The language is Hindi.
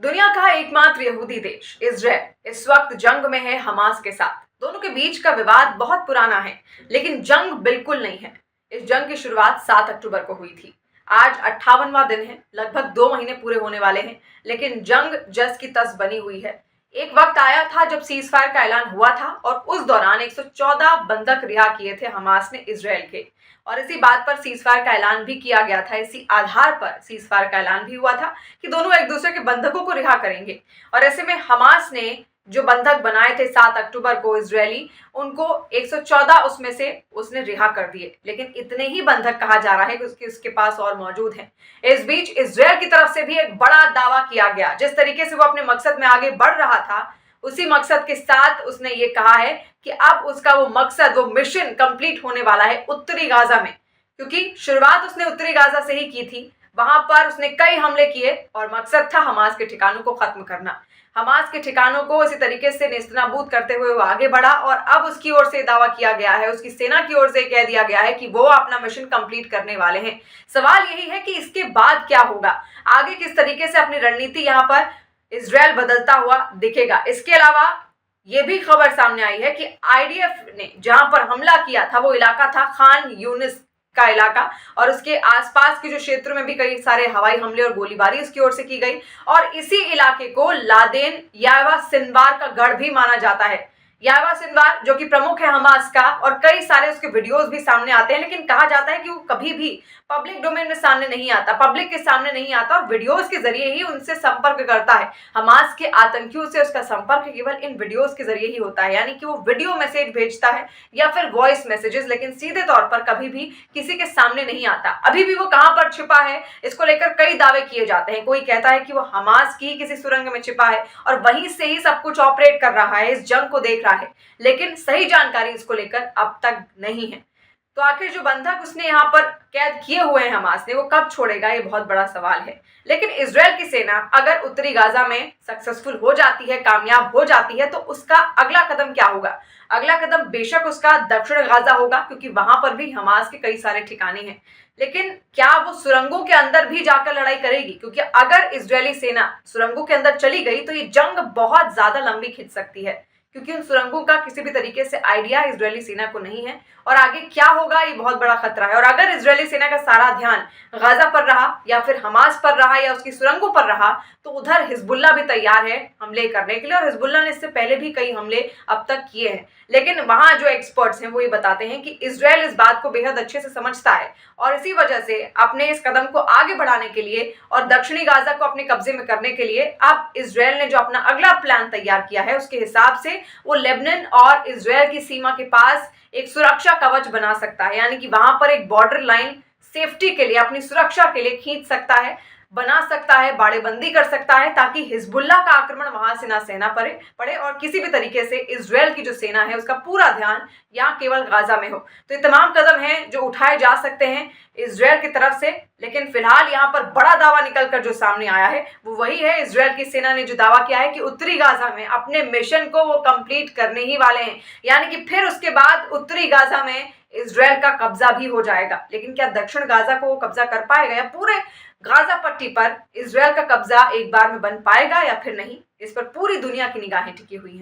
दुनिया का एकमात्र यहूदी देश इजराइल इस वक्त जंग में है हमास के साथ। दोनों के बीच का विवाद बहुत पुराना है, लेकिन जंग बिल्कुल नहीं है। इस जंग की शुरुआत 7 अक्टूबर को हुई थी। आज 58वां दिन है, लगभग 2 महीने पूरे होने वाले हैं, लेकिन जंग जस की तस बनी हुई है। एक वक्त आया था जब सीज फायर का ऐलान हुआ था और उस दौरान 114 बंधक रिहा किए थे हमास ने इजराइल के, और इसी बात पर सीज फायर का ऐलान भी किया गया था। इसी आधार पर सीज फायर का ऐलान भी हुआ था कि दोनों एक दूसरे के बंधकों को रिहा करेंगे। और ऐसे में हमास ने जो बंधक बनाए थे 7 अक्टूबर को इजरायली, उनको 114 उसमें से उसने रिहा कर दिए, लेकिन इतने ही बंधक कहा जा रहा है कि उसके पास और मौजूद हैं। इस बीच इजरायल की तरफ से भी एक बड़ा दावा किया गया। जिस तरीके से वो अपने मकसद में आगे बढ़ रहा था, उसी मकसद के साथ उसने ये कहा है कि अब उसका वो मकसद, वो मिशन कंप्लीट होने वाला है उत्तरी गाजा में, क्योंकि शुरुआत उसने उत्तरी गाजा से ही की थी। वहां पर उसने कई हमले किए और मकसद था हमास के ठिकानों को खत्म करना। हमास के ठिकानों को इसी तरीके से नेस्तनाबूद करते हुए वो आगे बढ़ा और अब उसकी ओर से दावा किया गया है, उसकी सेना की ओर से कह दिया गया है कि वो अपना मिशन कंप्लीट करने वाले हैं। सवाल यही है कि इसके बाद क्या होगा, आगे किस तरीके से अपनी रणनीति यहाँ पर इजरायल बदलता हुआ दिखेगा। इसके अलावा ये भी खबर सामने आई है कि आईडीएफ ने जहां पर हमला किया था वो इलाका था खान यूनिस का इलाका, और उसके आसपास के जो क्षेत्रों में भी कई सारे हवाई हमले और गोलीबारी उसकी ओर से की गई। और इसी इलाके को लादेन यावा सिनवार का गढ़ भी माना जाता है। यावा सिनवार जो कि प्रमुख है हमास का, और कई सारे उसके वीडियोस भी सामने आते हैं, लेकिन कहा जाता है कि वो कभी भी पब्लिक डोमेन में सामने नहीं आता, पब्लिक के सामने नहीं आता, और वीडियोस के जरिए ही उनसे संपर्क करता है। हमास के आतंकियों से उसका संपर्क केवल इन वीडियोस के जरिए ही होता है, यानी कि वो वीडियो मैसेज भेजता है या फिर वॉइस मैसेजेस, लेकिन सीधे तौर पर कभी भी किसी के सामने नहीं आता। अभी भी वो कहां पर छिपा है, इसको लेकर कई दावे किए जाते हैं। कोई कहता है कि वो हमास की किसी सुरंग में छिपा है और वहीं से ही सब कुछ ऑपरेट कर रहा है, इस जंग को देख रहा है, लेकिन सही जानकारी इसको लेकर अब तक नहीं है। तो आखिर जो बंधक उसने यहाँ पर कैद किए हुए हैं हमास ने, वो कब छोड़ेगा, ये बहुत बड़ा सवाल है। लेकिन इजराइल की सेना अगर उत्तरी गाजा में सक्सेसफुल हो जाती है, कामयाब हो जाती है, तो उसका अगला कदम क्या होगा? अगला कदम बेशक उसका दक्षिण गाजा होगा, क्योंकि वहां पर भी हमास के कई सारे ठिकाने हैं। लेकिन क्या वो सुरंगों के अंदर भी जाकर लड़ाई करेगी? क्योंकि अगर इजरायली सेना सुरंगों के अंदर चली गई तो ये जंग बहुत ज्यादा लंबी खिंच सकती है, क्योंकि उन सुरंगों का किसी भी तरीके से आइडिया इजरायली सेना को नहीं है। और आगे क्या होगा, ये बहुत बड़ा खतरा है। और अगर इजरायली सेना का सारा ध्यान गाजा पर रहा या फिर हमास पर रहा या उसकी सुरंगों पर रहा, तो उधर हिजबुल्ला भी तैयार है हमले करने के लिए, और हिजबुल्ला ने इससे पहले भी कई हमले अब तक किए हैं। लेकिन वहां जो एक्सपर्ट्स हैं वो ये बताते हैं कि इजरायल इस बात को बेहद अच्छे से समझता है, और इसी वजह से अपने इस कदम को आगे बढ़ाने के लिए और दक्षिणी गाजा को अपने कब्जे में करने के लिए अब इजरायल ने जो अपना अगला प्लान तैयार किया है, उसके हिसाब से वो लेबनान और इजरायल की सीमा के पास एक सुरक्षा कवच बना सकता है, यानी कि वहां पर एक बॉर्डर लाइन सेफ्टी के लिए, अपनी सुरक्षा के लिए खींच सकता है, बना सकता है, बाड़ेबंदी कर सकता है, ताकि हिजबुल्ला का आक्रमण वहां से ना सहना पड़े और किसी भी तरीके से इजरायल की जो सेना है उसका पूरा ध्यान यहाँ केवल गाजा में हो। तो ये तमाम कदम हैं जो उठाए जा सकते हैं इजरायल की तरफ से। लेकिन फिलहाल यहाँ पर बड़ा दावा निकलकर जो सामने आया है वो वही है, इजरायल की सेना ने जो दावा किया है कि उत्तरी गाजा में अपने मिशन को वो कंप्लीट करने ही वाले हैं, यानी कि फिर उसके बाद उत्तरी गाजा में इजरायल का कब्जा भी हो जाएगा। लेकिन क्या दक्षिण गाजा को वो कब्जा कर पाएगा, या पूरे गाजा पट्टी पर इजरायल का कब्जा एक बार में बन पाएगा या फिर नहीं, इस पर पूरी दुनिया की निगाहें टिकी हुई हैं।